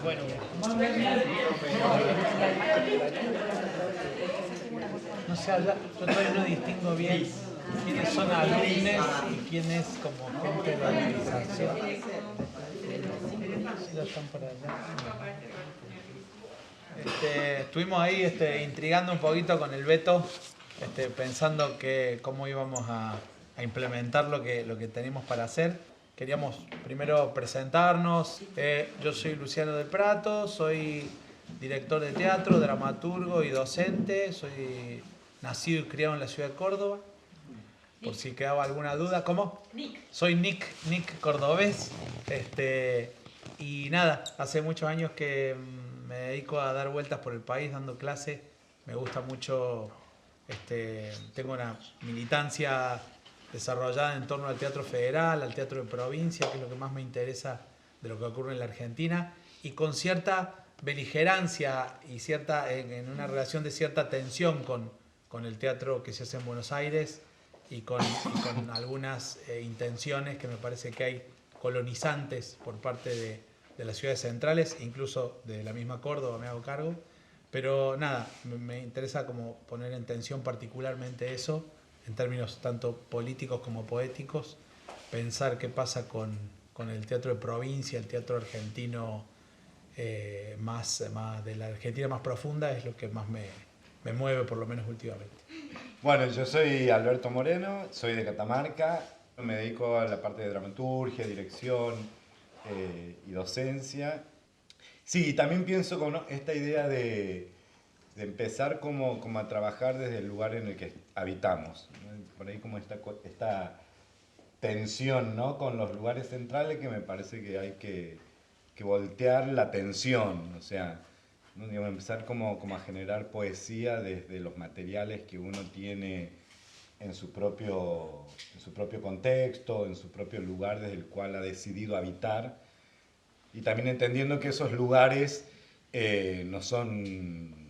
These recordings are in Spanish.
Bueno. No sé, yo todavía no distingo bien quiénes son alumnos y quién es como gente de la organización. Ya están por allá. Estuvimos ahí intrigando un poquito con el Beto, pensando cómo íbamos a implementar lo que tenemos para hacer. Queríamos primero presentarnos. Yo soy Luciano del Prato, soy director de teatro, dramaturgo y docente. Soy nacido y criado en la ciudad de Córdoba. Por si quedaba alguna duda. ¿Cómo? Nick. Soy Nick Cordobés. Y nada, hace muchos años que me dedico a dar vueltas por el país dando clases. Me gusta mucho, tengo una militancia desarrollada en torno al teatro federal, al teatro de provincia, que es lo que más me interesa de lo que ocurre en la Argentina, y con cierta beligerancia y en una relación de cierta tensión con el teatro que se hace en Buenos Aires y con algunas intenciones que me parece que hay colonizantes por parte de las ciudades centrales, incluso de la misma Córdoba, me hago cargo. Pero nada, me interesa como poner en tensión particularmente eso, en términos tanto políticos como poéticos, pensar qué pasa con el teatro de provincia, el teatro argentino más de la Argentina más profunda, es lo que más me mueve, por lo menos últimamente. Bueno, yo soy Alberto Moreno, soy de Catamarca, me dedico a la parte de dramaturgia, dirección y docencia. Sí, también pienso con esta idea de empezar como a trabajar desde el lugar en el que habitamos, ¿no? Por ahí como esta tensión, ¿no?, con los lugares centrales, que me parece que hay que voltear la tensión, o sea, ¿no? Digamos, empezar como a generar poesía desde los materiales que uno tiene en su propio contexto, en su propio lugar desde el cual ha decidido habitar, y también entendiendo que esos lugares no son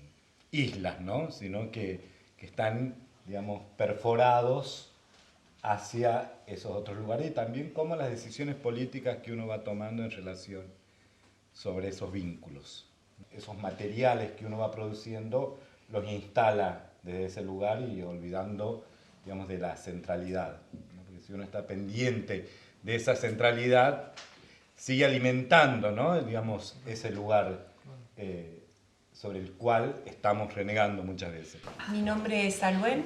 islas, ¿no?, sino que están, digamos, perforados hacia esos otros lugares, y también cómo las decisiones políticas que uno va tomando en relación sobre esos vínculos. Esos materiales que uno va produciendo los instala desde ese lugar y olvidando, digamos, de la centralidad, ¿no? Porque si uno está pendiente de esa centralidad, sigue alimentando, ¿no?, digamos, ese lugar sobre el cual estamos renegando muchas veces. Mi nombre es Aluen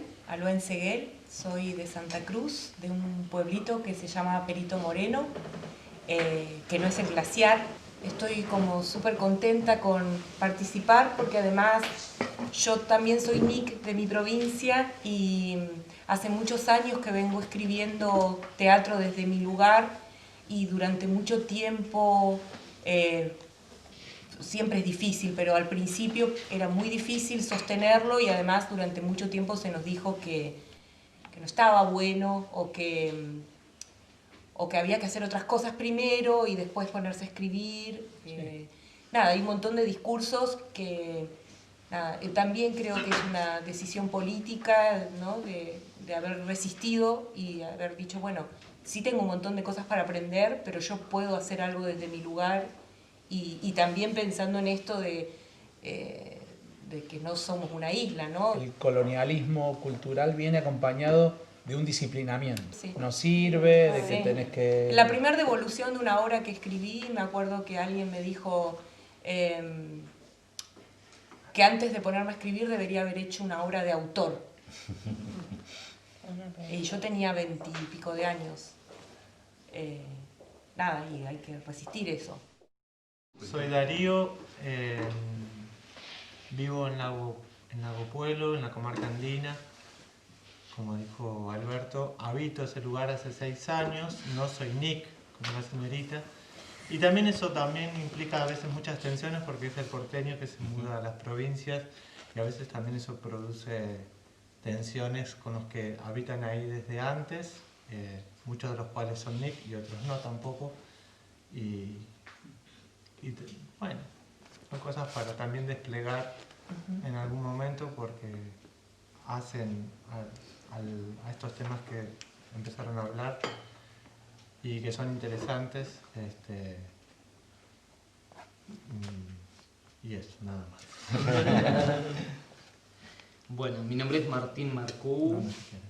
Seguel, soy de Santa Cruz, de un pueblito que se llama Perito Moreno, que no es el glaciar. Estoy como súper contenta con participar porque además yo también soy Nick de mi provincia y hace muchos años que vengo escribiendo teatro desde mi lugar y durante mucho tiempo, siempre es difícil, pero al principio era muy difícil sostenerlo y además durante mucho tiempo se nos dijo que no estaba bueno o que había que hacer otras cosas primero y después ponerse a escribir. Sí. Nada, hay un montón de discursos que también creo que es una decisión política, ¿no?, de haber resistido y haber dicho, bueno, sí tengo un montón de cosas para aprender, pero yo puedo hacer algo desde mi lugar y también pensando en esto de que no somos una isla, ¿no? El colonialismo cultural viene acompañado de un disciplinamiento. Sí. No sirve, de que Sí. tenés que... La primera devolución de una obra que escribí, me acuerdo que alguien me dijo que antes de ponerme a escribir debería haber hecho una obra de autor. Y yo tenía 20 y pico de años. Nada, y hay que resistir eso. Soy Darío, vivo en Lago Puelo, en la comarca andina. Como dijo Alberto, habito ese lugar hace 6 años, no soy Nick, como la señorita. Y también eso también implica a veces muchas tensiones porque es el porteño que se muda a las provincias y a veces también eso produce tensiones con los que habitan ahí desde antes, muchos de los cuales son Nick y otros no tampoco. Bueno, son cosas para también desplegar en algún momento porque hacen a estos temas que empezaron a hablar, y que son interesantes. Y eso, nada más. Bueno, mi nombre es Martín Marcú, No, no sé quién es.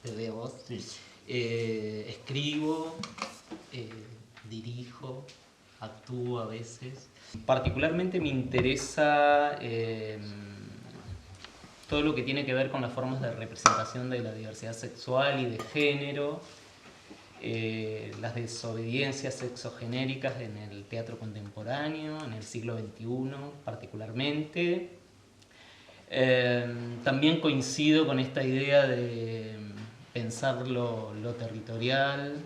te veo vos. Sí. Escribo, dirijo, actúo a veces. Particularmente me interesa todo lo que tiene que ver con las formas de representación de la diversidad sexual y de género, las desobediencias sexogenéricas en el teatro contemporáneo, en el siglo XXI particularmente. También coincido con esta idea de pensar lo territorial,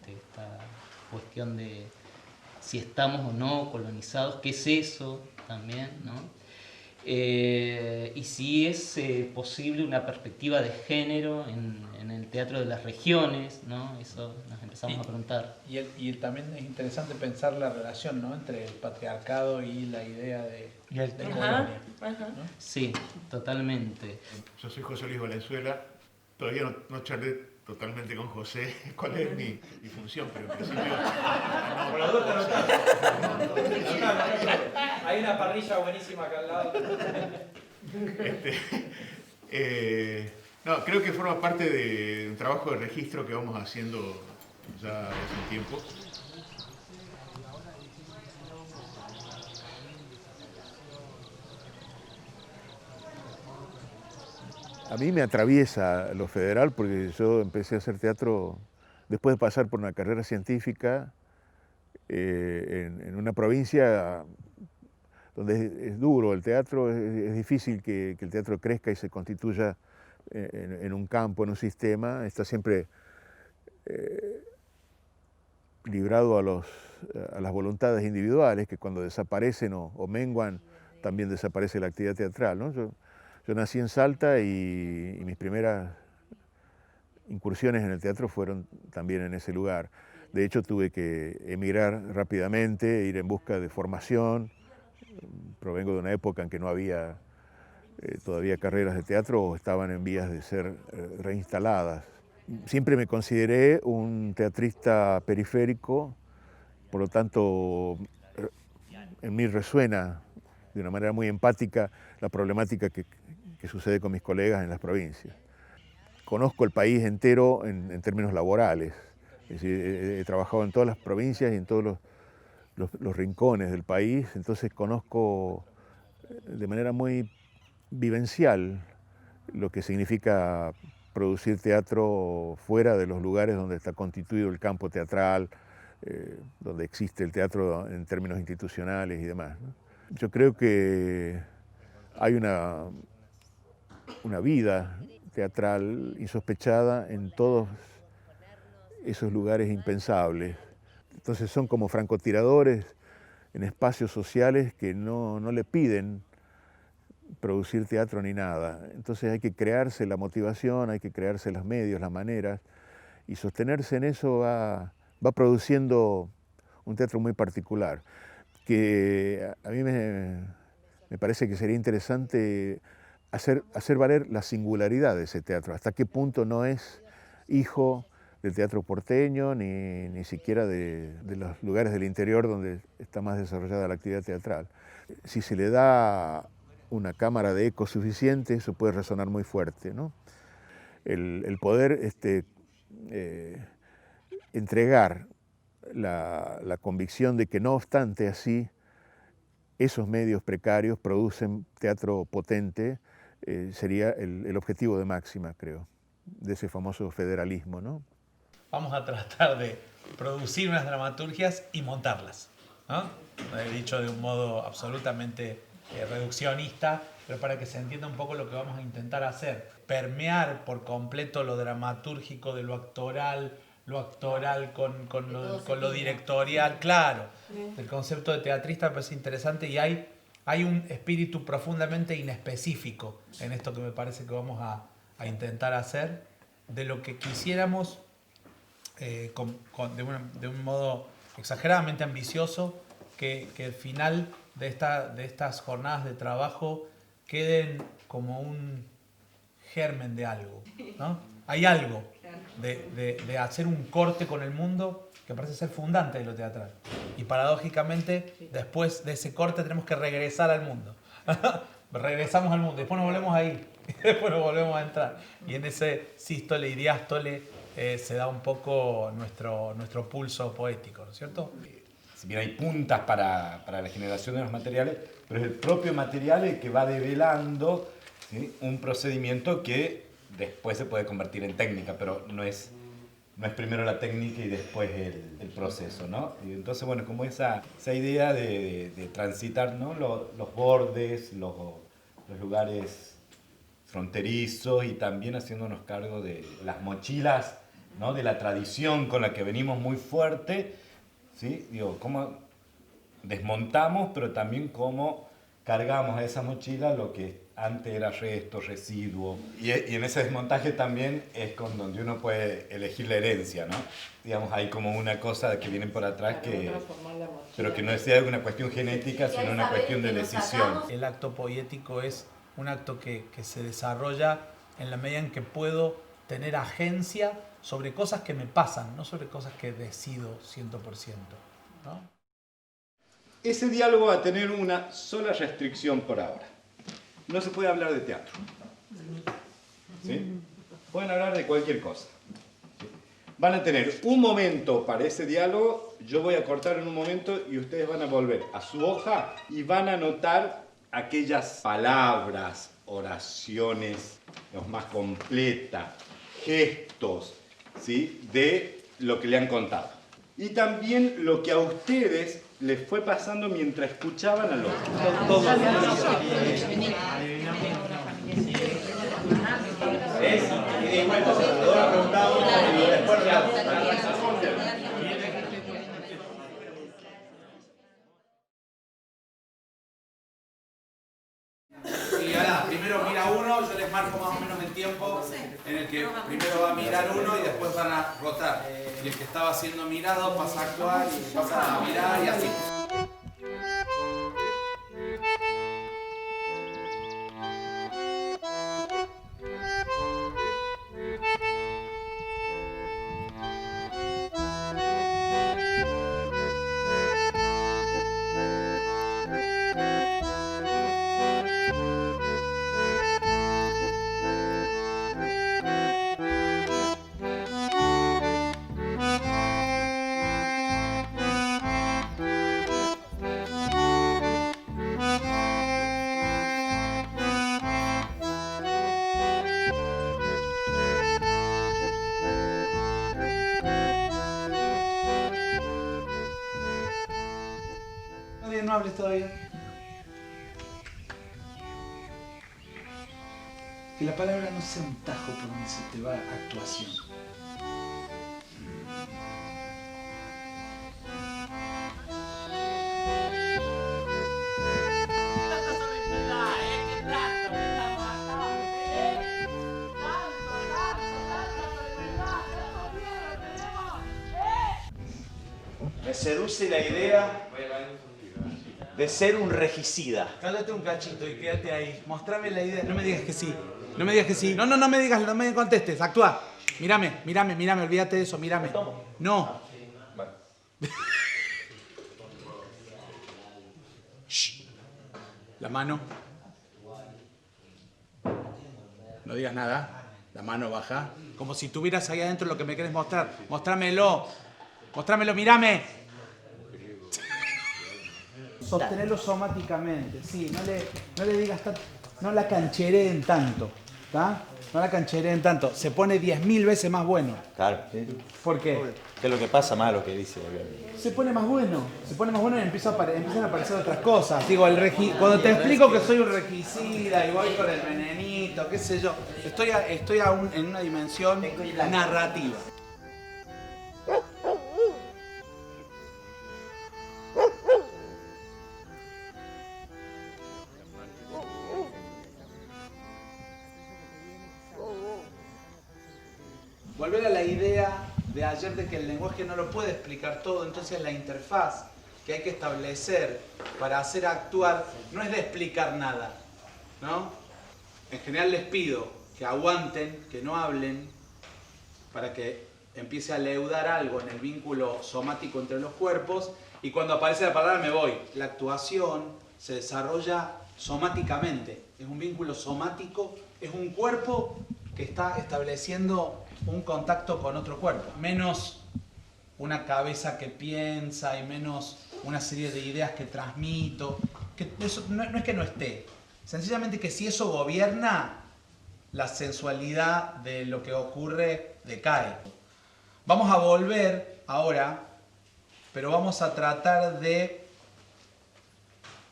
esta cuestión de si estamos o no colonizados, qué es eso también, ¿no? Y si es posible una perspectiva de género en el teatro de las regiones, ¿no? Eso nos empezamos a preguntar. Y también es interesante pensar la relación, ¿no?, entre el patriarcado y la idea de colonia. Ajá. ¿No? Sí, totalmente. Yo soy José Luis Valenzuela. Todavía no charlé totalmente con José cuál es mi función, pero en principio... Por la duda hay una parrilla buenísima acá al lado. No, creo que forma parte de un trabajo de registro que vamos haciendo ya hace un tiempo. A mí me atraviesa lo federal porque yo empecé a hacer teatro después de pasar por una carrera científica en una provincia donde es duro el teatro, es difícil que el teatro crezca y se constituya en un campo, en un sistema, está siempre librado a las voluntades individuales que cuando desaparecen o menguan también desaparece la actividad teatral, ¿no? Yo nací en Salta y mis primeras incursiones en el teatro fueron también en ese lugar. De hecho, tuve que emigrar rápidamente, ir en busca de formación. Provengo de una época en que no había todavía carreras de teatro o estaban en vías de ser reinstaladas. Siempre me consideré un teatrista periférico, por lo tanto, en mí resuena de una manera muy empática la problemática que sucede con mis colegas en las provincias. Conozco el país entero en términos laborales, es decir, he trabajado en todas las provincias y en todos los rincones del país, entonces conozco de manera muy vivencial lo que significa producir teatro fuera de los lugares donde está constituido el campo teatral, donde existe el teatro en términos institucionales y demás, ¿no? Yo creo que hay una vida teatral insospechada en todos esos lugares impensables. Entonces son como francotiradores en espacios sociales que no le piden producir teatro ni nada. Entonces hay que crearse la motivación, hay que crearse los medios, las maneras, y sostenerse en eso va produciendo un teatro muy particular, que a mí me parece que sería interesante hacer valer la singularidad de ese teatro, hasta qué punto no es hijo del teatro porteño, ni siquiera de los lugares del interior donde está más desarrollada la actividad teatral. Si se le da una cámara de eco suficiente, eso puede resonar muy fuerte, ¿no? El poder entregar la convicción de que no obstante así, esos medios precarios producen teatro potente, sería el objetivo de máxima, creo, de ese famoso federalismo, ¿no? Vamos a tratar de producir unas dramaturgias y montarlas, ¿no? He dicho de un modo absolutamente reduccionista, pero para que se entienda un poco lo que vamos a intentar hacer. Permear por completo lo dramatúrgico de lo actoral con lo directorial, claro. El concepto de teatrista me parece interesante y hay un espíritu profundamente inespecífico en esto que me parece que vamos a intentar hacer, de lo que quisiéramos de un modo exageradamente ambicioso, que el final de estas jornadas de trabajo queden como un germen de algo, ¿no? Hay algo de hacer un corte con el mundo que parece ser fundante de lo teatral. Y paradójicamente, después de ese corte tenemos que regresar al mundo. Regresamos al mundo, después nos volvemos a ir, y después nos volvemos a entrar. Y en ese sístole y diástole se da un poco nuestro pulso poético, ¿no es cierto? Si bien hay puntas para la generación de los materiales, pero es el propio material el que va develando, ¿sí?, un procedimiento que después se puede convertir en técnica, pero no es primero la técnica y después el proceso, ¿no? Y entonces, bueno, como esa idea de transitar, ¿no?, los bordes, los lugares fronterizos, y también haciéndonos cargo de las mochilas, ¿no?, de la tradición con la que venimos muy fuerte, ¿sí? Digo, cómo desmontamos, pero también cómo cargamos a esa mochila lo que antes era resto, residuo. Y en ese desmontaje también es con donde uno puede elegir la herencia, ¿no? Digamos, hay como una cosa que viene por atrás pero que no es una cuestión genética, sino una cuestión de decisión. El acto poético es un acto que se desarrolla en la medida en que puedo tener agencia sobre cosas que me pasan, no sobre cosas que decido 100%, ¿no? Ese diálogo va a tener una sola restricción por ahora. No se puede hablar de teatro. ¿Sí? Pueden hablar de cualquier cosa. ¿Sí? Van a tener un momento para ese diálogo, yo voy a cortar en un momento y ustedes van a volver a su hoja y van a anotar aquellas palabras, oraciones, digamos, más completas, gestos, ¿sí?, de lo que le han contado. Y también lo que a ustedes les fue pasando mientras escuchaban al otro. Y ahora, primero mira uno, yo les marco más o menos el tiempo en el que primero va a mirar uno y después van a rotar. Y el que estaba siendo mirado pasa a actuar y pasa a mirar y así. No hables todavía. Que la palabra no sea un tajo por donde se te va actuación. Me seduce la idea de ser un regicida. Cállate un cachito y quédate ahí. Mostrame la idea. No me digas que sí. No me digas que sí. No me digas, no me contestes. Actúa. Mírame. Olvídate de eso. Mírame. No. Shh. La mano. No digas nada. La mano baja. Como si tuvieras ahí adentro lo que me querés mostrar. Mostrámelo, mírame. Sostenerlo somáticamente, sí, no le digas tanto, no la canchereen tanto, ¿está? No la canchereen tanto, se pone 10.000 veces más bueno. Claro. ¿Por qué? ¿Qué es lo que pasa más lo que dice? Se pone más bueno y empiezan a aparecer otras cosas. Digo, cuando te explico que soy un regicida y voy con el venenito, qué sé yo, estoy aún en una dimensión narrativa. Volver a la idea de ayer de que el lenguaje no lo puede explicar todo, entonces la interfaz que hay que establecer para hacer actuar no es de explicar nada, ¿no? En general les pido que aguanten, que no hablen, para que empiece a leudar algo en el vínculo somático entre los cuerpos, y cuando aparece la palabra me voy. La actuación se desarrolla somáticamente, es un vínculo somático, es un cuerpo que está estableciendo un contacto con otro cuerpo, menos una cabeza que piensa y menos una serie de ideas que transmito, que eso no es que no esté, sencillamente que si eso gobierna, la sensualidad de lo que ocurre decae. Vamos a volver ahora, pero vamos a tratar de,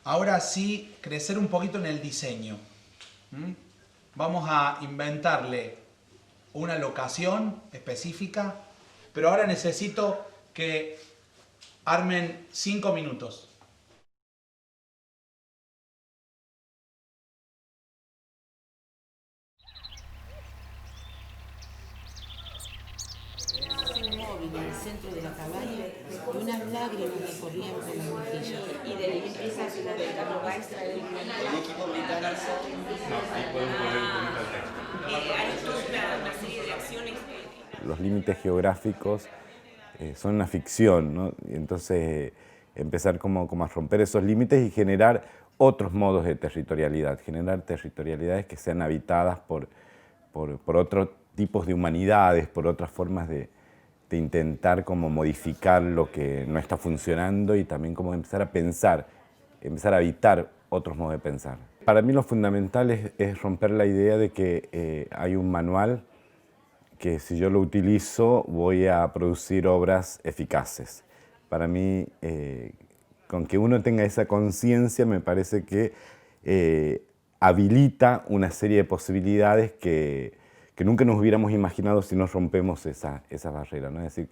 ahora sí, crecer un poquito en el diseño. Vamos a inventarle una locación específica, pero ahora necesito que armen 5 minutos. Inmóvil en el centro de la cabaña y unas lágrimas le corrían por las mejillas. Y de ahí empieza a la maestra del equipo británico. Ahí podemos poner un poquito el texto. Hay toda una serie de acciones. Los límites geográficos son una ficción, ¿no? Y entonces empezar como a romper esos límites y generar otros modos de territorialidad, generar territorialidades que sean habitadas por otros tipos de humanidades, por otras formas de intentar como modificar lo que no está funcionando y también como empezar a pensar, empezar a habitar otros modos de pensar. Para mí lo fundamental es romper la idea de que hay un manual que si yo lo utilizo voy a producir obras eficaces. Para mí, con que uno tenga esa conciencia, me parece que habilita una serie de posibilidades que nunca nos hubiéramos imaginado si no rompemos esa barrera, ¿no? Es decir,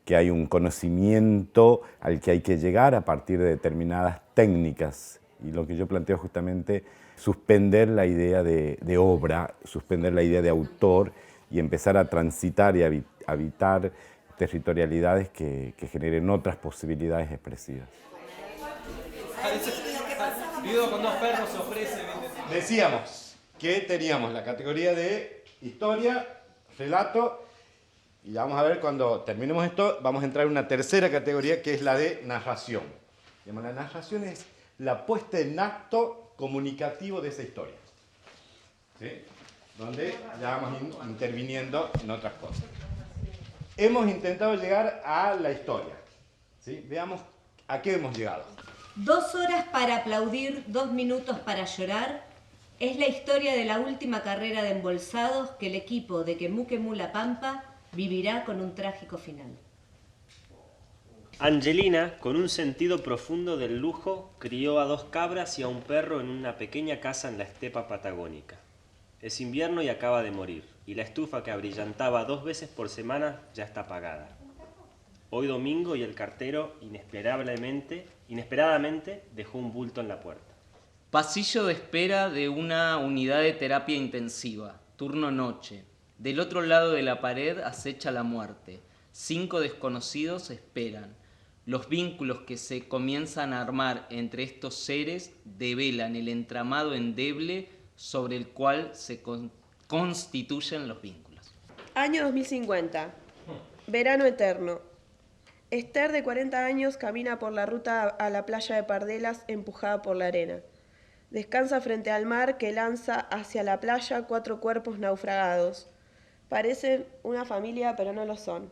que hay un conocimiento al que hay que llegar a partir de determinadas técnicas. Y lo que yo planteo justamente, suspender la idea de obra, suspender la idea de autor y empezar a transitar y habitar territorialidades que generen otras posibilidades expresivas. Viudo con 2 perros se ofrece. Decíamos que teníamos la categoría de historia, relato, y vamos a ver cuando terminemos esto, vamos a entrar en una tercera categoría que es la de narración. La narración es la puesta en acto comunicativo de esa historia, ¿sí? Donde ya vamos interviniendo en otras cosas. Hemos intentado llegar a la historia, ¿sí? Veamos a qué hemos llegado. 2 horas para aplaudir, 2 minutos para llorar. Es la historia de la última carrera de embolsados que el equipo de Quemú Quemú La Pampa vivirá con un trágico final. Angelina, con un sentido profundo del lujo, crió a 2 cabras y a un perro en una pequeña casa en la estepa patagónica. Es invierno y acaba de morir, y la estufa que abrillantaba 2 veces por semana ya está apagada. Hoy domingo y el cartero inesperadamente dejó un bulto en la puerta. Pasillo de espera de una unidad de terapia intensiva, turno noche. Del otro lado de la pared acecha la muerte. 5 desconocidos esperan. Los vínculos que se comienzan a armar entre estos seres develan el entramado endeble sobre el cual se constituyen los vínculos. Año 2050. Verano eterno. Esther, de 40 años, camina por la ruta a la playa de Pardelas empujada por la arena. Descansa frente al mar que lanza hacia la playa 4 cuerpos naufragados. Parecen una familia, pero no lo son.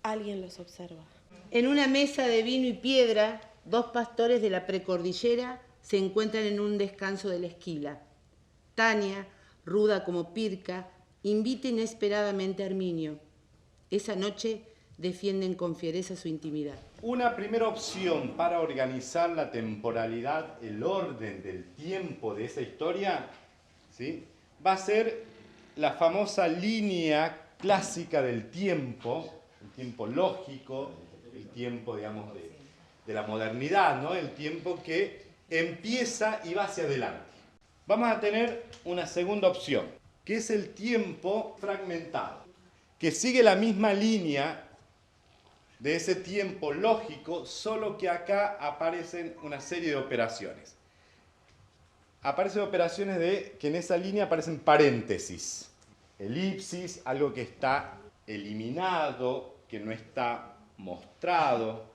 Alguien los observa. En una mesa de vino y piedra, 2 pastores de la precordillera se encuentran en un descanso de la esquila. Tania, ruda como Pirca, invita inesperadamente a Herminio. Esa noche defienden con fiereza su intimidad. Una primera opción para organizar la temporalidad, el orden del tiempo de esa historia, ¿sí? Va a ser la famosa línea clásica del tiempo, el tiempo lógico, el tiempo, digamos, de la modernidad, ¿no? El tiempo que empieza y va hacia adelante. Vamos a tener una segunda opción, que es el tiempo fragmentado, que sigue la misma línea de ese tiempo lógico, solo que acá aparecen una serie de operaciones. Aparecen operaciones que en esa línea aparecen paréntesis. elipsis, algo que está eliminado, que no está mostrado.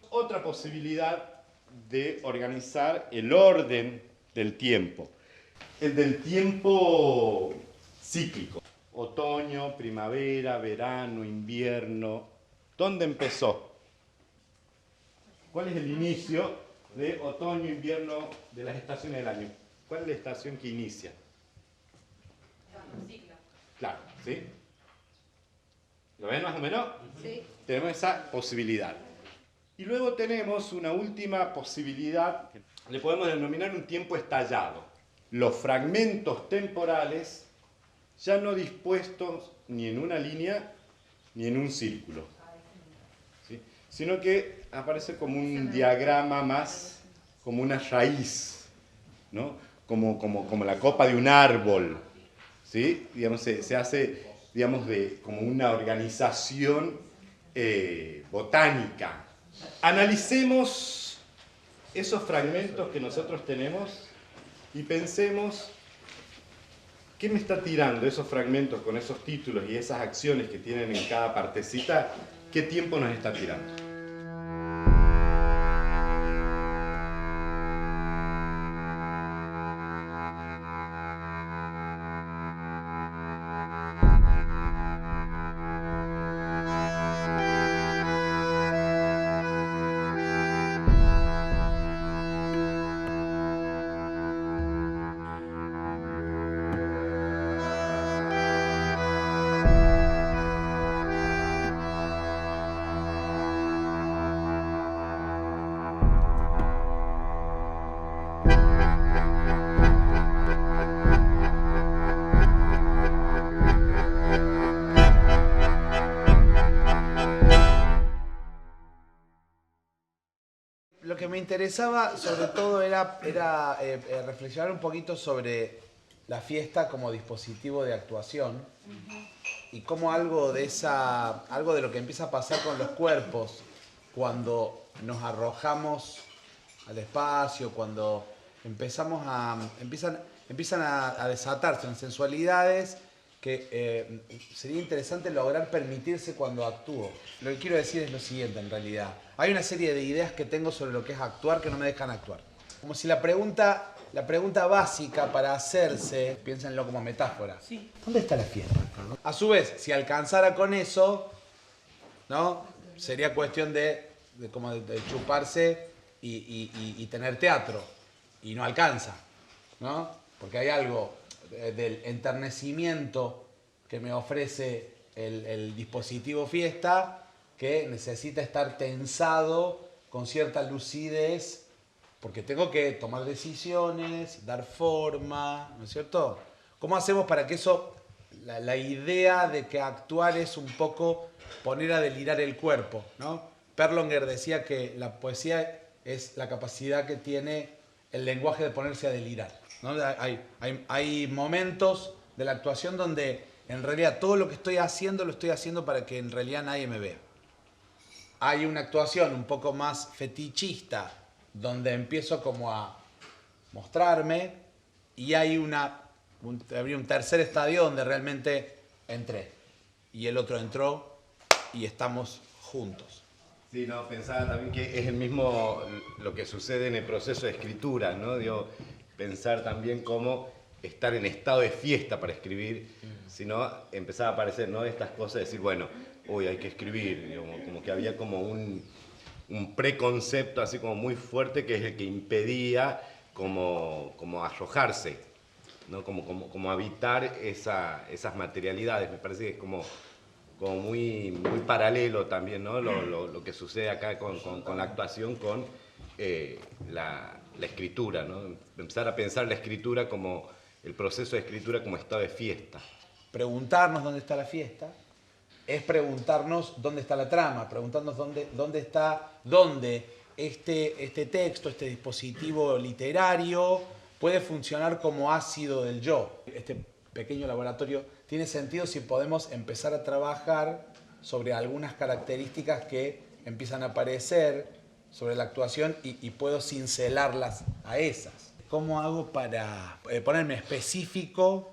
Otra posibilidad de organizar el orden del tiempo. El del tiempo cíclico. Otoño, primavera, verano, invierno. ¿Dónde empezó? ¿Cuál es el inicio de otoño, invierno, de las estaciones del año? ¿Cuál es la estación que inicia? Claro, ¿sí? ¿Lo ven más o menos? Sí. Tenemos esa posibilidad. Y luego tenemos una última posibilidad, le podemos denominar un tiempo estallado. Los fragmentos temporales ya no dispuestos ni en una línea ni en un círculo, ¿sí? Sino que aparece como un diagrama más, como una raíz, ¿no? Como la copa de un árbol, ¿sí? Digamos, se hace, digamos, como una organización botánica. Analicemos esos fragmentos que nosotros tenemos y pensemos qué me está tirando esos fragmentos con esos títulos y esas acciones que tienen en cada partecita, qué tiempo nos está tirando. Lo que me interesaba sobre todo era reflexionar un poquito sobre la fiesta como dispositivo de actuación y cómo algo de lo que empieza a pasar con los cuerpos cuando nos arrojamos al espacio, cuando empiezan a desatarse en sensualidades que sería interesante lograr permitirse cuando actúo. Lo que quiero decir es lo siguiente en realidad. Hay una serie de ideas que tengo sobre lo que es actuar que no me dejan actuar. Como si la pregunta básica para hacerse, piénsenlo como metáfora, Sí. ¿dónde está la fiesta? A su vez, si alcanzara con eso, ¿no? Sería cuestión de chuparse y tener teatro. Y no alcanza, ¿no? Porque hay algo del enternecimiento que me ofrece el dispositivo fiesta que necesita estar tensado con cierta lucidez porque tengo que tomar decisiones, dar forma, ¿no es cierto? ¿Cómo hacemos para que eso, la idea de que actuar es un poco poner a delirar el cuerpo, ¿no? Perlonger decía que la poesía es la capacidad que tiene el lenguaje de ponerse a delirar, ¿no? Hay momentos de la actuación donde en realidad todo lo que estoy haciendo lo estoy haciendo para que en realidad nadie me vea. Hay una actuación un poco más fetichista donde empiezo como a mostrarme y hay un tercer estadio donde realmente entré y el otro entró y estamos juntos. Sí, no, pensaba también que es el mismo lo que sucede en el proceso de escritura, ¿no? Digo, pensar también cómo estar en estado de fiesta para escribir, sino empezaba a aparecer, ¿no? Estas cosas de decir, bueno, hoy hay que escribir, digamos, como que había como un preconcepto así como muy fuerte que es el que impedía como arrojarse, ¿no? Como habitar esas materialidades. Me parece que es como muy paralelo también, ¿no? Lo que sucede acá con la actuación, con la escritura, ¿no? Empezar a pensar la escritura como el proceso de escritura como estado de fiesta. Preguntarnos dónde está la fiesta es preguntarnos dónde está la trama, preguntarnos dónde está este texto, este dispositivo literario puede funcionar como ácido del yo. Este pequeño laboratorio tiene sentido si podemos empezar a trabajar sobre algunas características que empiezan a aparecer sobre la actuación y puedo cincelarlas a esas. ¿Cómo hago para ponerme específico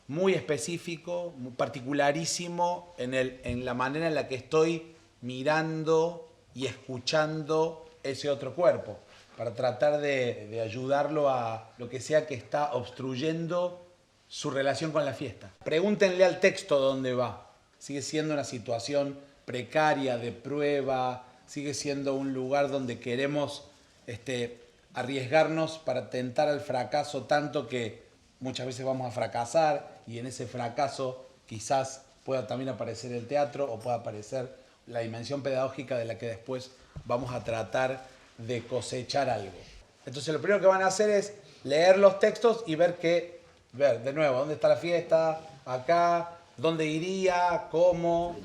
muy específico, muy particularísimo en la manera en la que estoy mirando y escuchando ese otro cuerpo, para tratar de ayudarlo a lo que sea que está obstruyendo su relación con la fiesta. Pregúntenle al texto dónde va. Sigue siendo una situación precaria, de prueba, sigue siendo un lugar donde queremos arriesgarnos para tentar al fracaso tanto que muchas veces vamos a fracasar, y en ese fracaso quizás pueda también aparecer el teatro o pueda aparecer la dimensión pedagógica de la que después vamos a tratar de cosechar algo. Entonces lo primero que van a hacer es leer los textos y ver de nuevo, dónde está la fiesta, acá, dónde iría, cómo.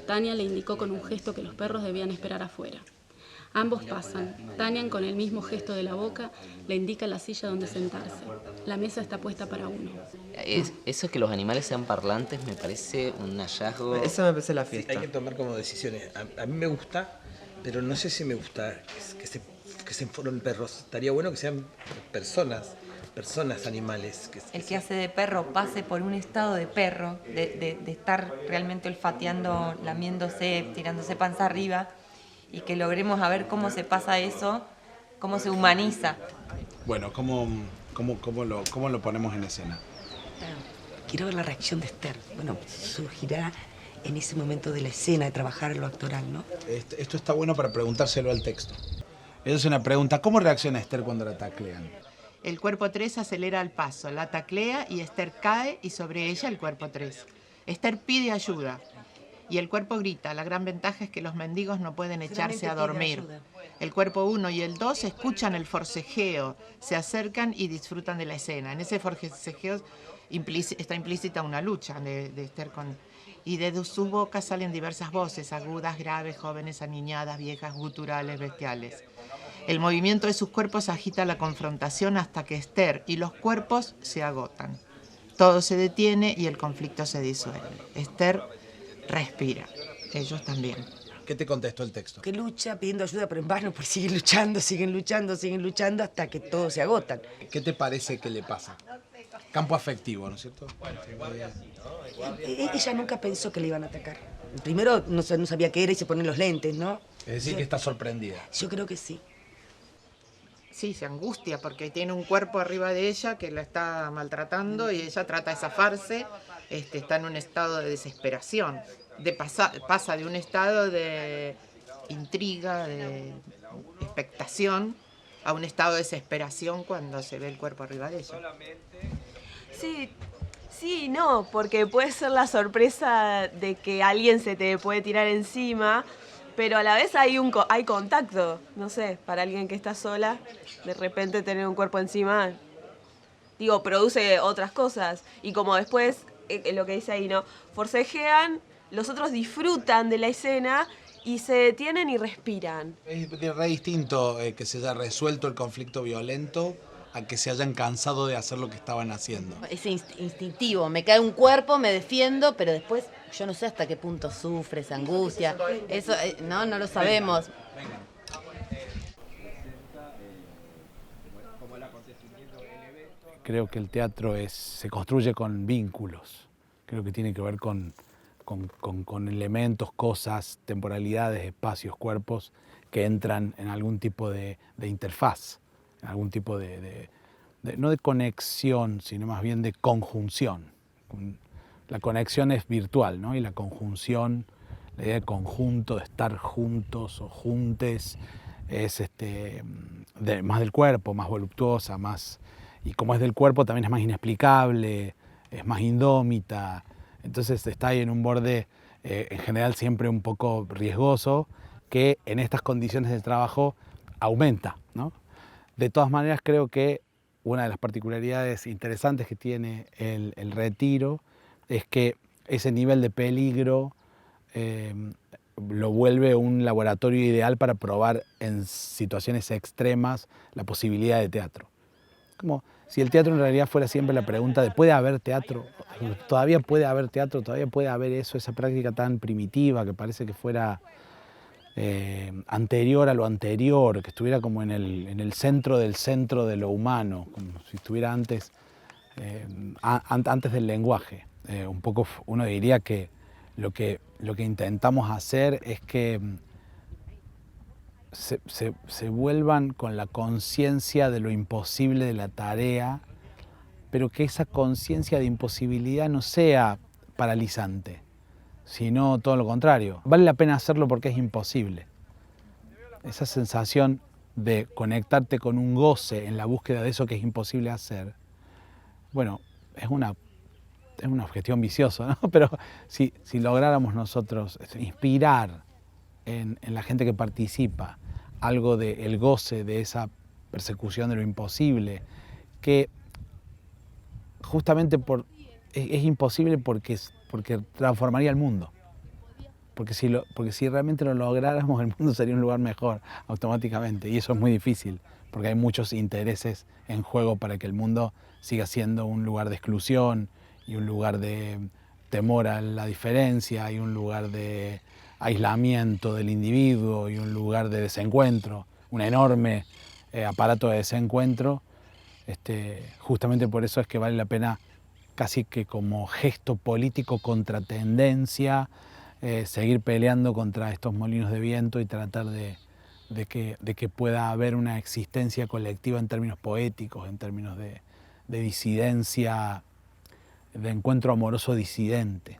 Tania le indicó con un gesto que los perros debían esperar afuera. Ambos pasan. Tania, con el mismo gesto de la boca, le indica la silla donde sentarse. La mesa está puesta para uno. Eso que los animales sean parlantes me parece un hallazgo. Eso me parece la fiesta. Hay que tomar como decisiones. A mí me gusta, pero no sé si me gusta que se formen perros. Estaría bueno que sean personas, animales. El que hace de perro pase por un estado de perro, de estar realmente olfateando, lamiéndose, tirándose panza arriba, y que logremos a ver cómo se pasa eso, cómo se humaniza. Bueno, ¿cómo lo ponemos en escena? Quiero ver la reacción de Esther. Bueno, surgirá en ese momento de la escena, de trabajar lo actoral, ¿no? Esto está bueno para preguntárselo al texto. Esa es una pregunta. ¿Cómo reacciona Esther cuando la taclean? El cuerpo 3 acelera el paso, la taclea y Esther cae y sobre ella el cuerpo 3. Esther pide ayuda y el cuerpo grita. La gran ventaja es que los mendigos no pueden echarse a dormir. El cuerpo 1 y el 2 escuchan el forcejeo, se acercan y disfrutan de la escena. En ese forcejeo está implícita una lucha de Esther con... Y de sus bocas salen diversas voces, agudas, graves, jóvenes, aniñadas, viejas, guturales, bestiales. El movimiento de sus cuerpos agita la confrontación hasta que Esther y los cuerpos se agotan. Todo se detiene y el conflicto se disuelve. Esther respira, ellos también. ¿Qué te contestó el texto? Que lucha pidiendo ayuda, pero en vano, pues siguen luchando hasta que todos se agotan. ¿Qué te parece que le pasa? Campo afectivo, ¿no es cierto? Ella nunca pensó que le iban a atacar. Primero no sabía qué era y se ponen los lentes, ¿no? Es decir, que está sorprendida. Yo creo que sí. Sí, se angustia porque tiene un cuerpo arriba de ella que la está maltratando y ella trata de zafarse, está en un estado de desesperación. Pasa de un estado de intriga, de expectación, a un estado de desesperación cuando se ve el cuerpo arriba de ella. Sí, no, porque puede ser la sorpresa de que alguien se te puede tirar encima, pero a la vez hay contacto, no sé, para alguien que está sola, de repente tener un cuerpo encima, produce otras cosas. Y como después, lo que dice ahí, ¿no? Forcejean, los otros disfrutan de la escena y se detienen y respiran. Es re distinto que se haya resuelto el conflicto violento a que se hayan cansado de hacer lo que estaban haciendo. Es instintivo, me cae un cuerpo, me defiendo, pero después yo no sé hasta qué punto sufre, se angustia. Eso no lo sabemos. Creo que el teatro se construye con vínculos. Creo que tiene que ver con elementos, cosas, temporalidades, espacios, cuerpos que entran en algún tipo de interfaz, en algún tipo no de conexión, sino más bien de conjunción. La conexión es virtual, ¿no? Y la conjunción, la idea de conjunto, de estar juntos o juntes, es más del cuerpo, más voluptuosa, más... Y como es del cuerpo también es más inexplicable, es más indómita. Entonces está ahí en un borde, en general siempre un poco riesgoso, que en estas condiciones de trabajo aumenta, ¿no? De todas maneras, creo que una de las particularidades interesantes que tiene el retiro es que ese nivel de peligro lo vuelve un laboratorio ideal para probar en situaciones extremas la posibilidad de teatro. Como si el teatro en realidad fuera siempre la pregunta de ¿puede haber teatro? ¿Todavía puede haber teatro? ¿Todavía puede haber eso, esa práctica tan primitiva que parece que fuera anterior a lo anterior, que estuviera como en el centro del centro de lo humano, como si estuviera antes antes del lenguaje. Un poco uno diría que lo que intentamos hacer es que se vuelvan con la conciencia de lo imposible de la tarea, pero que esa conciencia de imposibilidad no sea paralizante, sino todo lo contrario. Vale la pena hacerlo porque es imposible. Esa sensación de conectarte con un goce en la búsqueda de eso que es imposible hacer, bueno, es un objetivo ambicioso, ¿no? Pero si lográramos nosotros inspirar en la gente que participa algo del goce de esa persecución de lo imposible, que justamente es imposible porque transformaría el mundo. Porque si realmente lo lográramos, el mundo sería un lugar mejor automáticamente. Y eso es muy difícil, porque hay muchos intereses en juego para que el mundo siga siendo un lugar de exclusión y un lugar de temor a la diferencia y un lugar de aislamiento del individuo y un lugar de desencuentro, un enorme aparato de desencuentro. Justamente por eso es que vale la pena, casi que como gesto político contra tendencia, seguir peleando contra estos molinos de viento y tratar de que pueda haber una existencia colectiva en términos poéticos, en términos de disidencia, de encuentro amoroso disidente.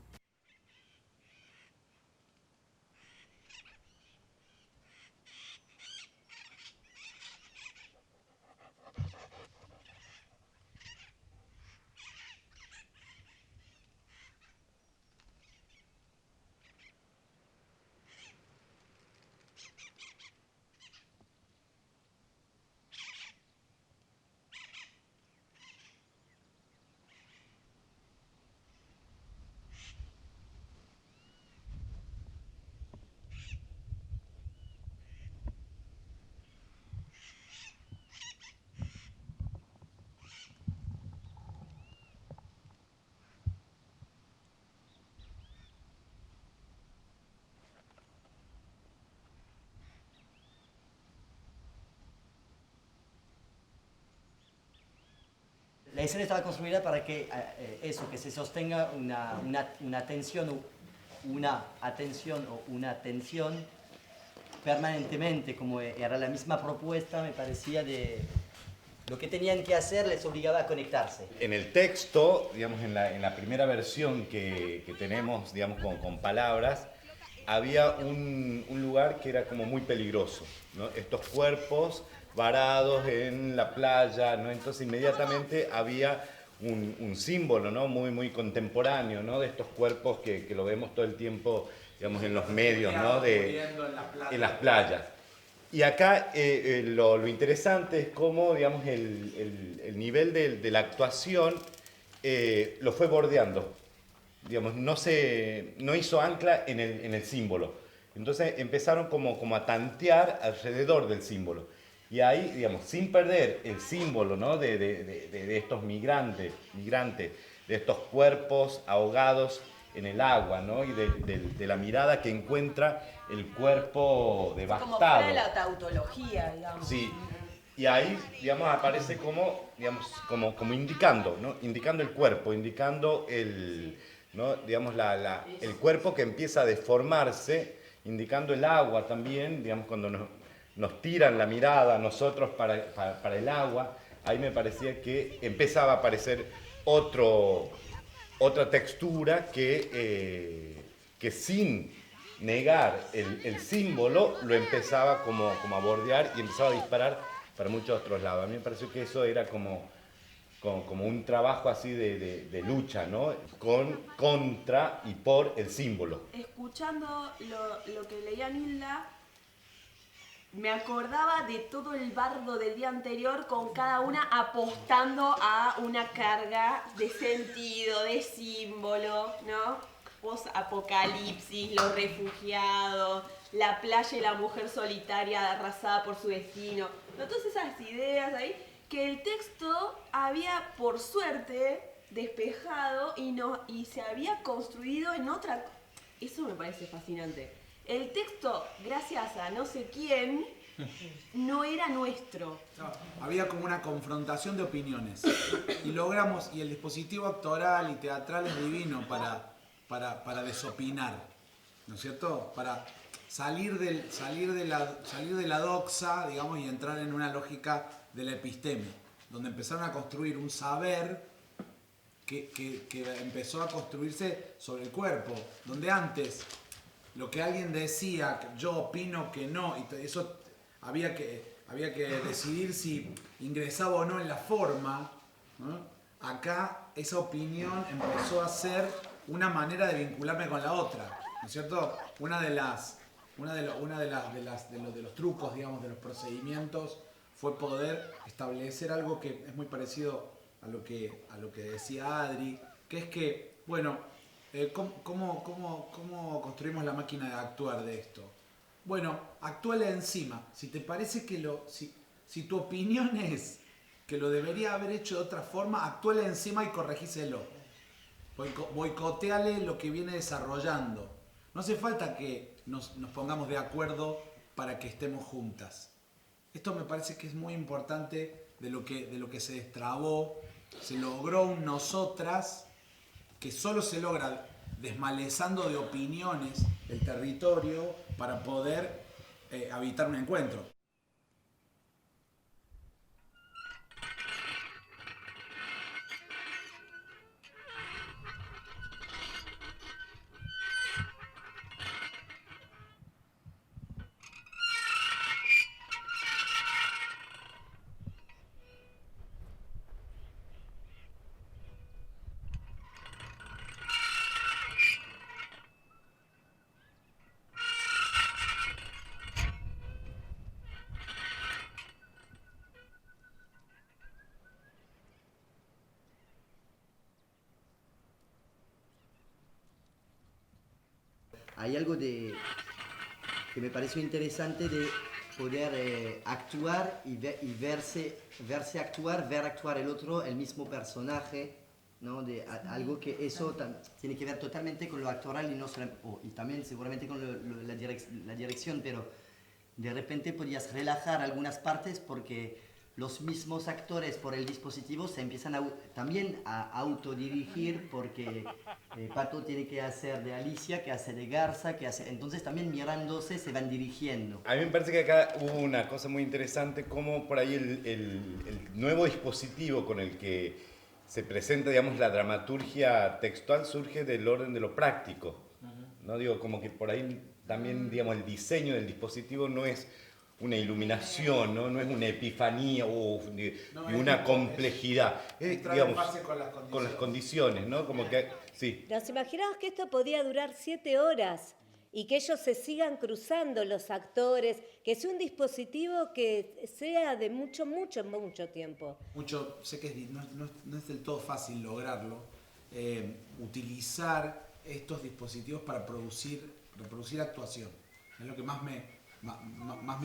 La escena estaba construida para que que se sostenga una atención o una atención permanentemente, como era la misma propuesta, me parecía, de lo que tenían que hacer les obligaba a conectarse. En el texto, digamos, en la primera versión que tenemos, digamos, con palabras, había un lugar que era como muy peligroso, ¿no? Estos cuerpos varados en la playa, ¿no? Entonces inmediatamente había un símbolo, ¿no? Muy contemporáneo, ¿no? De estos cuerpos que lo vemos todo el tiempo, digamos, en los medios, ¿no? En las playas. Y acá lo interesante es cómo, digamos, el nivel de la actuación lo fue bordeando. Digamos, no hizo ancla en el símbolo. Entonces empezaron como a tantear alrededor del símbolo. Y ahí, digamos, sin perder el símbolo, ¿no? de estos migrantes, de estos cuerpos ahogados en el agua, ¿no? Y de la mirada que encuentra el cuerpo devastado. Como fuera de la tautología, digamos. Sí. Y ahí, digamos, aparece como indicando, ¿no? Indicando el cuerpo, indicando ¿no? Digamos, el cuerpo que empieza a deformarse, indicando el agua también, digamos, cuando nos tiran la mirada a nosotros para el agua, ahí me parecía que empezaba a aparecer otra textura que sin negar el símbolo lo empezaba como a bordear y empezaba a disparar para muchos otros lados. A mí me pareció que eso era como un trabajo así de lucha, ¿no? Contra y por el símbolo. Escuchando lo que leía Nilda, me acordaba de todo el bardo del día anterior, con cada una apostando a una carga de sentido, de símbolo, ¿no? Post-apocalipsis, los refugiados, la playa y la mujer solitaria arrasada por su destino, ¿no? Todas esas ideas ahí que el texto había, por suerte, despejado y se había construido en otra. Eso me parece fascinante. El texto, gracias a no sé quién, no era nuestro. No, había como una confrontación de opiniones y logramos, y el dispositivo actoral y teatral es divino para desopinar, ¿no es cierto? Para salir de la doxa, digamos, y entrar en una lógica de la epistemia, donde empezaron a construir un saber que empezó a construirse sobre el cuerpo, donde antes lo que alguien decía, yo opino que no, y eso había que decidir si ingresaba o no en la forma, ¿no? Acá esa opinión empezó a ser una manera de vincularme con la otra, ¿no es cierto? Uno de los trucos, digamos, de los procedimientos fue poder establecer algo que es muy parecido a lo que decía Adri, que es que, bueno, ¿cómo construimos la máquina de actuar de esto? Bueno, actúale encima. Si te parece que si tu opinión es que lo debería haber hecho de otra forma, actúale encima y corregíselo. Boicoteale lo que viene desarrollando. No hace falta que nos pongamos de acuerdo para que estemos juntas. Esto me parece que es muy importante de lo que se destrabó. Se logró un nosotras que solo se logra desmalezando de opiniones el territorio para poder habitar un encuentro. Hay algo que me pareció interesante de poder actuar y verse actuar, ver actuar el otro, el mismo personaje, ¿no? Algo que eso tiene que ver totalmente con lo actoral y también seguramente con la dirección, pero de repente podías relajar algunas partes porque los mismos actores por el dispositivo se empiezan también a autodirigir porque Pato tiene que hacer de Alicia, que hace de Garza, entonces también mirándose se van dirigiendo. A mí me parece que acá hubo una cosa muy interesante, como por ahí el nuevo dispositivo con el que se presenta, digamos, la dramaturgia textual surge del orden de lo práctico, ¿no? Digo, como que por ahí también, digamos, el diseño del dispositivo no es una iluminación, no es una epifanía de una complejidad. Es, digamos, con las condiciones, ¿no? Como que, sí. Nos imaginamos que esto podía durar 7 horas y que ellos se sigan cruzando los actores, que sea un dispositivo que sea de mucho tiempo. Sé que no es del todo fácil lograrlo, utilizar estos dispositivos para reproducir actuación. Es lo que más me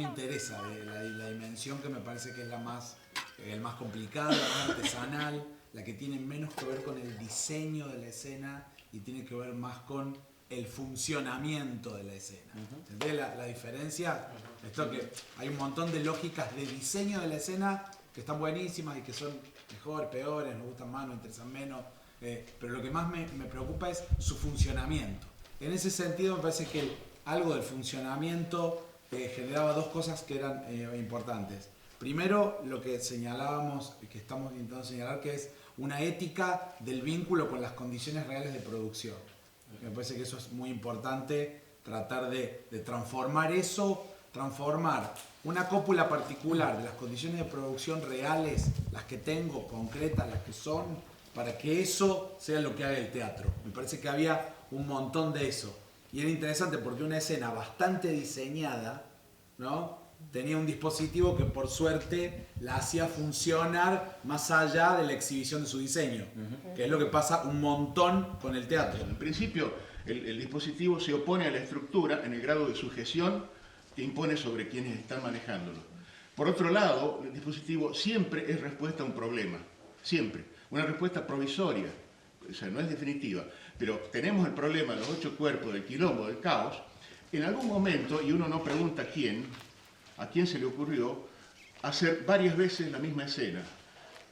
interesa de la dimensión que me parece que es el más complicado, la más artesanal, la que tiene menos que ver con el diseño de la escena y tiene que ver más con el funcionamiento de la escena. ¿Entendés la diferencia? Esto que hay un montón de lógicas de diseño de la escena que están buenísimas y que son mejores, peores, nos gustan más, nos interesan menos, pero lo que más me preocupa es su funcionamiento. En ese sentido me parece que algo del funcionamiento generaba dos cosas que eran importantes. Primero, lo que señalábamos, que estamos intentando señalar, que es una ética del vínculo con las condiciones reales de producción. Me parece que eso es muy importante, tratar de transformar una cópula particular de las condiciones de producción reales, las que tengo, concretas, las que son, para que eso sea lo que haga el teatro. Me parece que había un montón de eso. Y era interesante porque una escena bastante diseñada, ¿no?, tenía un dispositivo que por suerte la hacía funcionar más allá de la exhibición de su diseño, que es lo que pasa un montón con el teatro. En principio, el dispositivo se opone a la estructura en el grado de sujeción que impone sobre quienes están manejándolo. Por otro lado, el dispositivo siempre es respuesta a un problema, siempre. Una respuesta provisoria, o sea, no es definitiva. Pero tenemos el problema de los 8 cuerpos, del quilombo, del caos. En algún momento, y uno no pregunta quién, a quién se le ocurrió hacer varias veces la misma escena.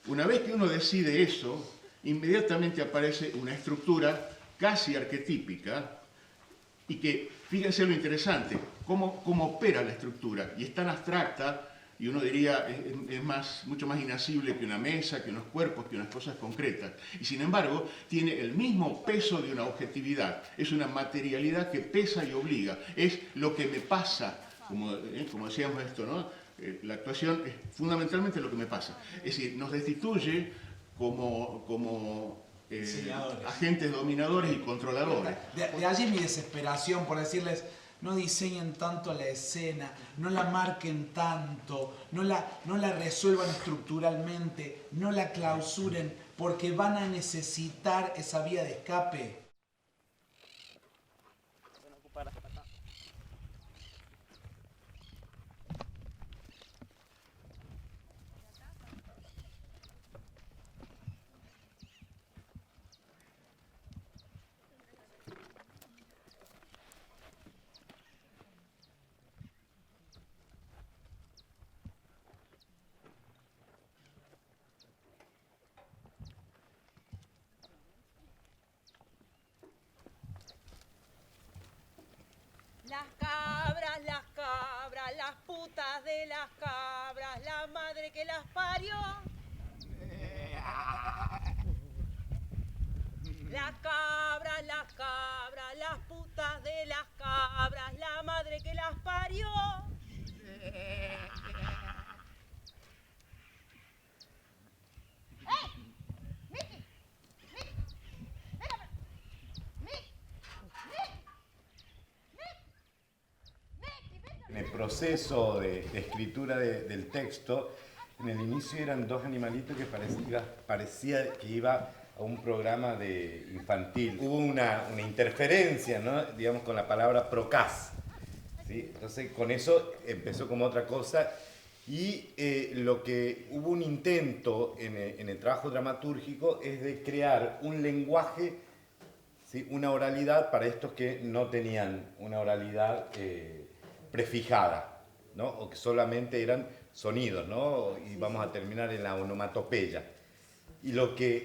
Una vez que uno decide eso, inmediatamente aparece una estructura casi arquetípica y que, fíjense lo interesante, cómo opera la estructura, y es tan abstracta, y uno diría es mucho más inasible que una mesa, que unos cuerpos, que unas cosas concretas. Y sin embargo, tiene el mismo peso de una objetividad. Es una materialidad que pesa y obliga. Es lo que me pasa, como decíamos esto, ¿no? La actuación es fundamentalmente lo que me pasa. Es decir, nos destituye como agentes dominadores y controladores. De allí mi desesperación por decirles: no diseñen tanto la escena, no la marquen tanto, no la resuelvan estructuralmente, no la clausuren, porque van a necesitar esa vía de escape. Las putas de las cabras, la madre que las parió. Las cabras, las putas de las cabras, la madre que las parió. En el proceso de escritura del texto, en el inicio eran dos animalitos que parecía que iba a un programa infantil. Hubo una interferencia, ¿no? Digamos, con la palabra procaz, ¿sí? Entonces con eso empezó como otra cosa, y hubo un intento en el trabajo dramatúrgico es de crear un lenguaje, ¿sí? Una oralidad para estos que no tenían una oralidad prefijada, ¿no? O que solamente eran sonidos, ¿no? Y vamos a terminar en la onomatopeya. Y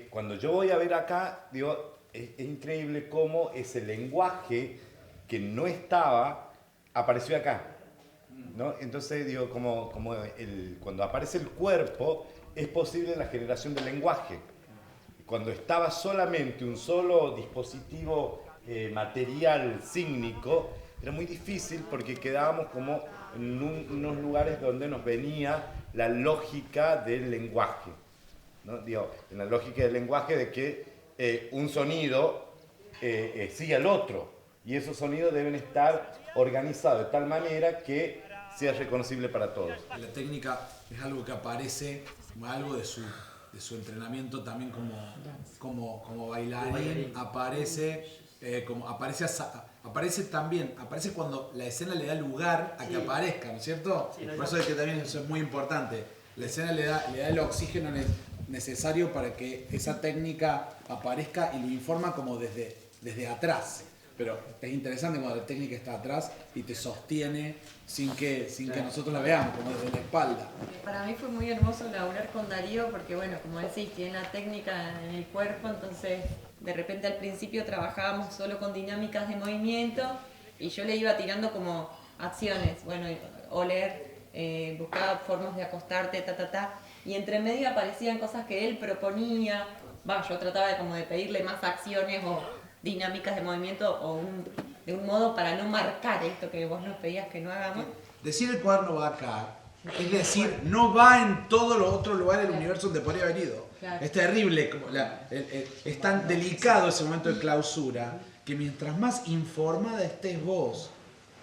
cuando yo voy a ver acá, digo, es increíble cómo ese lenguaje que no estaba, apareció acá, ¿no? Entonces, digo, cuando aparece el cuerpo, es posible la generación del lenguaje. Cuando estaba solamente un solo dispositivo material sígnico, era muy difícil porque quedábamos como en unos lugares donde nos venía la lógica del lenguaje, ¿no? Digo, en la lógica del lenguaje de que un sonido sigue al otro, y esos sonidos deben estar organizados de tal manera que sea reconocible para todos. La técnica es algo que aparece como algo de su entrenamiento también como bailarín, aparece cuando la escena le da lugar a que aparezca, ¿no es cierto? Sí, por eso es que también eso es muy importante. La escena le da el oxígeno necesario para que esa técnica aparezca y lo informa como desde atrás. Pero es interesante cuando la técnica está atrás y te sostiene sin que nosotros la veamos, como desde la espalda. Para mí fue muy hermoso laburar con Darío porque, bueno, como decís, tiene la técnica en el cuerpo, entonces de repente al principio trabajábamos solo con dinámicas de movimiento y yo le iba tirando como acciones, bueno, oler, buscaba formas de acostarte, y entre medio aparecían cosas que él proponía, yo trataba de pedirle más acciones o dinámicas de movimiento de un modo para no marcar esto que vos nos pedías que no hagamos. Decir el cuaderno va acá, es decir, no va en todos los otros lugares del universo donde podría haber ido. Claro. Es terrible, es tan delicado ese momento de clausura, que mientras más informada estés vos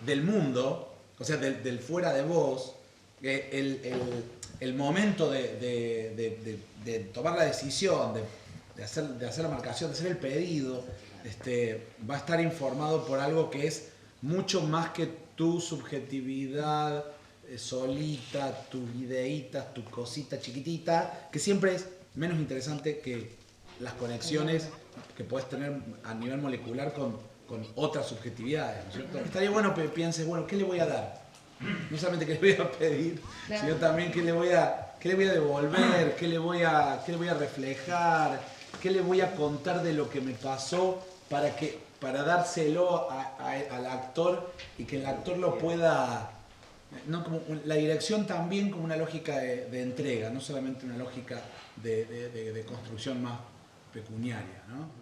del mundo, o sea, del fuera de vos, el momento de tomar la decisión, de hacer la marcación, de hacer el pedido, va a estar informado por algo que es mucho más que tu subjetividad solita, tus ideitas, tu cosita chiquitita, que siempre es menos interesante que las conexiones que puedes tener a nivel molecular con otras subjetividades, ¿no es cierto? Estaría bueno que pienses, bueno, ¿qué le voy a dar? No solamente qué le voy a pedir, Claro. sino también qué le voy a devolver, qué le voy a reflejar, qué le voy a contar de lo que me pasó para dárselo al actor y que el actor lo pueda... No, como la dirección también como una lógica de entrega, no solamente una lógica de construcción más pecuniaria, ¿no?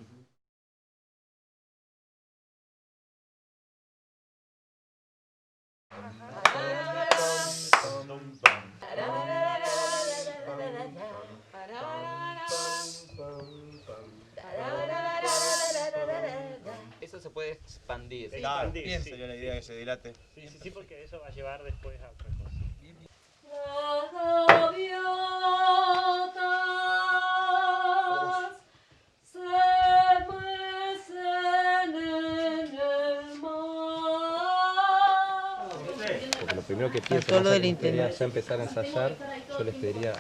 Eso se puede expandir. Claro, Expandir, bien sí. sería la idea que se dilate. Sí, porque eso va a llevar después a otra cosa. Las gaviotas se mecen en el mar. Porque lo primero que pienso todo lo del sería intendente. ya empezar a ensayar, yo les pediría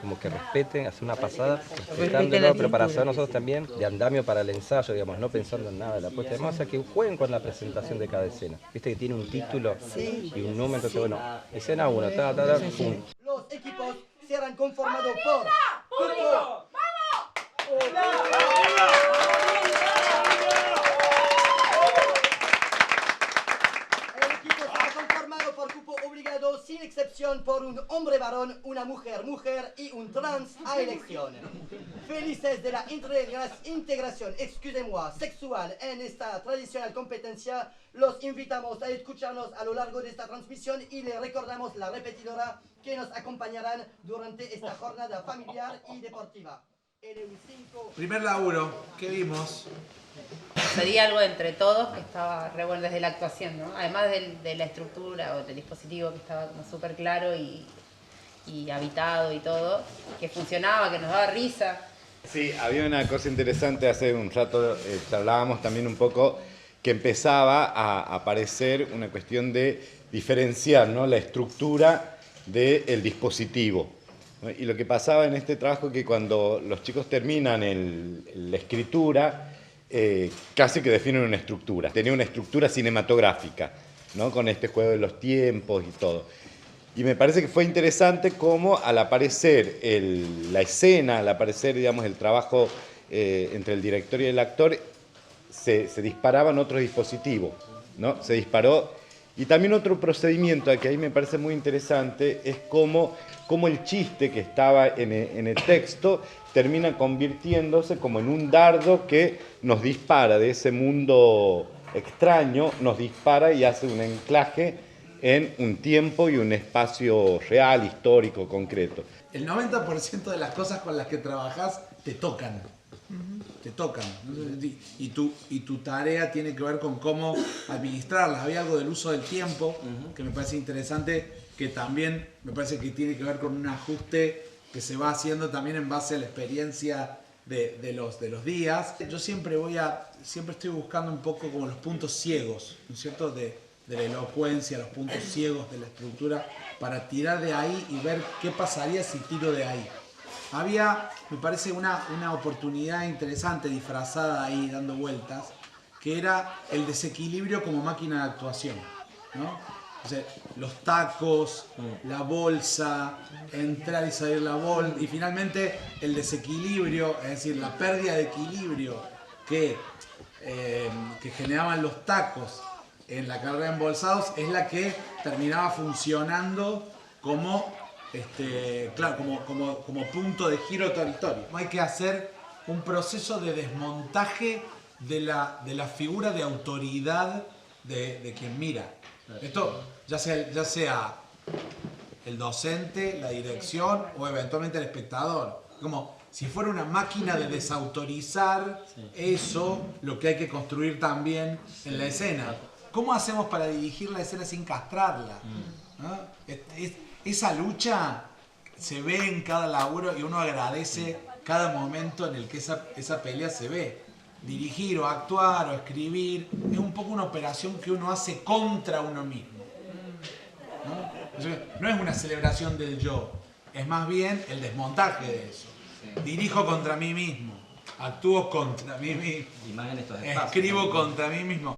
como que respeten, hacer una pasada, respetándolo, pero para hacer nosotros también de andamio para el ensayo, digamos, no pensando en nada de la puesta de masa, que jueguen con la presentación de cada escena. Viste que tiene un título y un número, entonces bueno, escena 1, pum. Los equipos serán conformados por cupo. El equipo será conformado por cupo obligado sin excepción por un hombre varón, una mujer mujer y un trans a elección. Felices de la integración, excusez-moi, sexual en esta tradicional competencia, los invitamos a escucharnos a lo largo de esta transmisión y les recordamos la repetidora que nos acompañarán durante esta jornada familiar y deportiva. Primer laburo, ¿qué vimos? Sería algo entre todos que estaba re bueno desde la actuación, ¿no? Además de la estructura o del dispositivo que estaba como súper claro y habitado y todo, que funcionaba, que nos daba risa. Sí, había una cosa interesante, hace un rato charlábamos también un poco, que empezaba a aparecer una cuestión de diferenciar, ¿no?, la estructura del dispositivo. ¿No? Y lo que pasaba en este trabajo es que cuando los chicos terminan la escritura, casi que definen una estructura. Tenía una estructura cinematográfica, ¿no?, con este juego de los tiempos y todo. Y me parece que fue interesante cómo al aparecer la escena, al aparecer, digamos, el trabajo entre el director y el actor, se disparaban otros dispositivos, ¿no? Se disparó. Y también otro procedimiento que ahí me parece muy interesante es cómo el chiste que estaba en el texto termina convirtiéndose como en un dardo que nos dispara de ese mundo extraño, nos dispara y hace un anclaje en un tiempo y un espacio real, histórico, concreto. El 90% de las cosas con las que trabajás te tocan. Te tocan. Y tu tarea tiene que ver con cómo administrarlas. Había algo del uso del tiempo que me parece interesante, que también me parece que tiene que ver con un ajuste que se va haciendo también en base a la experiencia de los días. Yo siempre estoy buscando un poco como los puntos ciegos, ¿no es cierto?, de la elocuencia, los puntos ciegos de la estructura, para tirar de ahí y ver qué pasaría si tiro de ahí. Había, me parece, una oportunidad interesante disfrazada ahí, dando vueltas, que era el desequilibrio como máquina de actuación, ¿no? O sea, los tacos, la bolsa, entrar y salir la bolsa, y finalmente el desequilibrio, es decir, la pérdida de equilibrio que generaban los tacos en la carrera de embolsados, es la que terminaba funcionando como punto de giro de historia. Hay que hacer un proceso de desmontaje de la figura de autoridad de quien mira. Esto ya sea el docente, la dirección o eventualmente el espectador. Como si fuera una máquina de desautorizar eso, lo que hay que construir también en la escena. ¿Cómo hacemos para dirigir la escena sin castrarla? ¿No? Esa lucha se ve en cada laburo y uno agradece cada momento en el que esa pelea se ve. Dirigir o actuar o escribir es un poco una operación que uno hace contra uno mismo. No es una celebración del yo, es más bien el desmontaje de eso. Dirijo contra mí mismo, actúo contra mí mismo, Y más en estos espacios, escribo ¿no? contra mí mismo.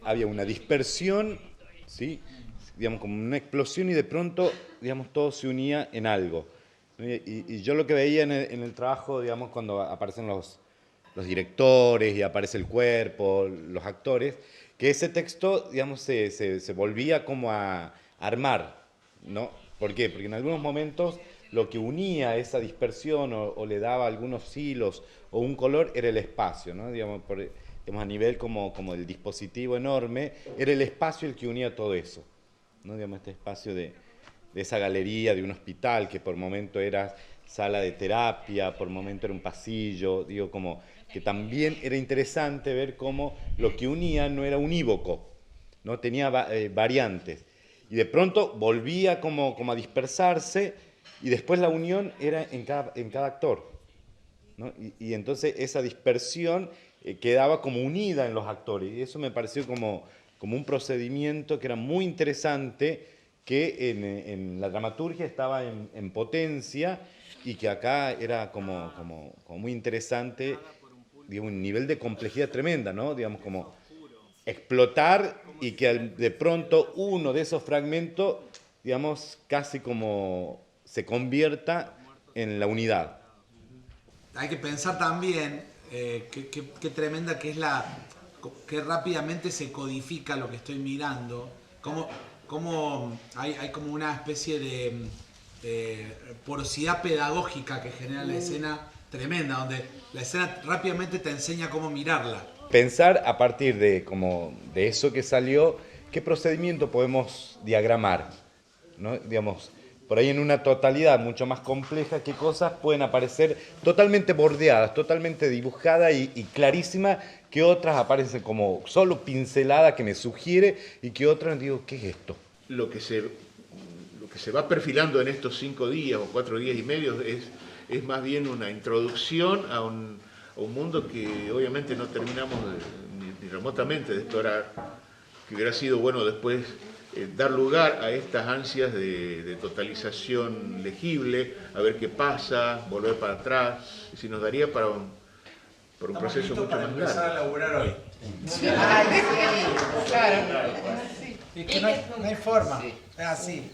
había una dispersión, ¿sí? Digamos, como una explosión, y de pronto, digamos, todo se unía en algo. Y yo lo que veía en el trabajo, digamos, cuando aparecen los directores y aparece el cuerpo, los actores, que ese texto, digamos, se volvía como a armar, ¿no? ¿Por qué? Porque en algunos momentos lo que unía esa dispersión o le daba algunos hilos o un color era el espacio, ¿no? Digamos, a nivel como el dispositivo enorme, era el espacio el que unía todo eso, ¿no? Digamos, este espacio de esa galería de un hospital que por momento era sala de terapia, por momento era un pasillo, digo, como que también era interesante ver cómo lo que unía no era unívoco, ¿no? Tenía variantes. Y de pronto volvía como a dispersarse, y después la unión era en cada actor, ¿no? Y entonces esa dispersión quedaba como unida en los actores, y eso me pareció como un procedimiento que era muy interesante, que en la dramaturgia estaba en potencia, y que acá era como muy interesante, digamos, un nivel de complejidad tremenda, ¿no? Digamos, como explotar, y que de pronto uno de esos fragmentos, digamos, casi como se convierta en la unidad. Hay que pensar también qué tremenda que es qué rápidamente se codifica lo que estoy mirando, cómo hay como una especie de porosidad pedagógica que genera la escena tremenda, donde la escena rápidamente te enseña cómo mirarla. Pensar a partir de eso que salió, qué procedimiento podemos diagramar, ¿no? Digamos, por ahí en una totalidad mucho más compleja, qué cosas pueden aparecer totalmente bordeadas, totalmente dibujadas y clarísimas, que otras aparecen como solo pinceladas que me sugiere, y que otras digo, ¿qué es esto? Lo que se va perfilando en estos 5 días o 4 días y medio es más bien una introducción a un mundo que obviamente no terminamos ni remotamente de explorar, que hubiera sido bueno después dar lugar a estas ansias de totalización legible, a ver qué pasa, volver para atrás, si nos daría para un proceso mucho más largo. Empezar a laburar hoy. Ay, sí, claro. Es que no hay forma, es así.